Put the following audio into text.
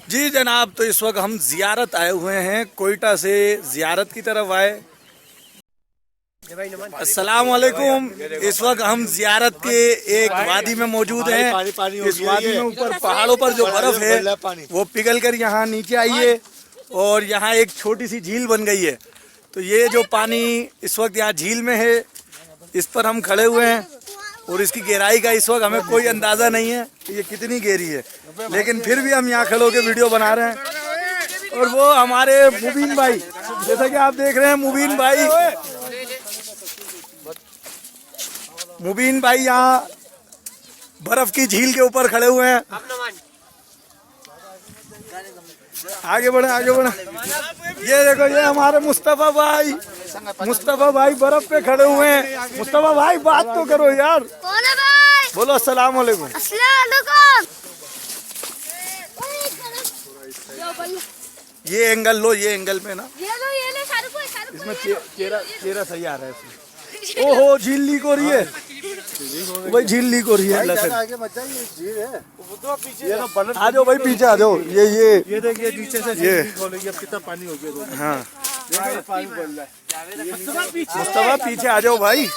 जी जनाब, तो इस वक्त हम जियारत आए हुए हैं, कोयटा से जियारत की तरफ आए। अस्सलाम वालेकुम। इस वक्त हम जियारत के एक वादी में मौजूद हैं। इस वादी में ऊपर पहाड़ों पर जो बर्फ है वो पिघल कर यहाँ नीचे आई है और यहाँ एक छोटी सी झील बन गई है। तो ये जो पानी इस वक्त यहाँ झील में है, इस पर हम खड़े हुए हैं और इसकी गहराई का इस वक्त हमें कोई अंदाज़ा नहीं है कि ये कितनी गहरी है, लेकिन फिर भी हम यहाँ खड़े होकर वीडियो बना रहे हैं। और वो हमारे मुबीन भाई, जैसा कि आप देख रहे हैं, मुबीन भाई यहाँ बर्फ की झील के ऊपर खड़े हुए हैं। आगे बढ़े, आगे बढ़े। ये देखो, ये हमारे मुस्तफा भाई बर्फ पे खड़े हुए हैं। मुस्तफा भाई बात तो करो यार। बोलो अस्सलाम वालेकुम। ये एंगल लो, ये एंगल में ना, इसमें चेहरा सही आ रहा है इसमें। ओहो, झील लीक हो रही है भाई, झील लीक हो रही है। आगे मत जाइए, झील है। आ जाओ भाई, पीछे आ जाओ। ये देखिए नीचे से झील लीक हो रही है। अब कितना पानी हो गया। हाँ, पानी बढ़ रहा है। मुस्तफा पीछे आ जाओ भाई।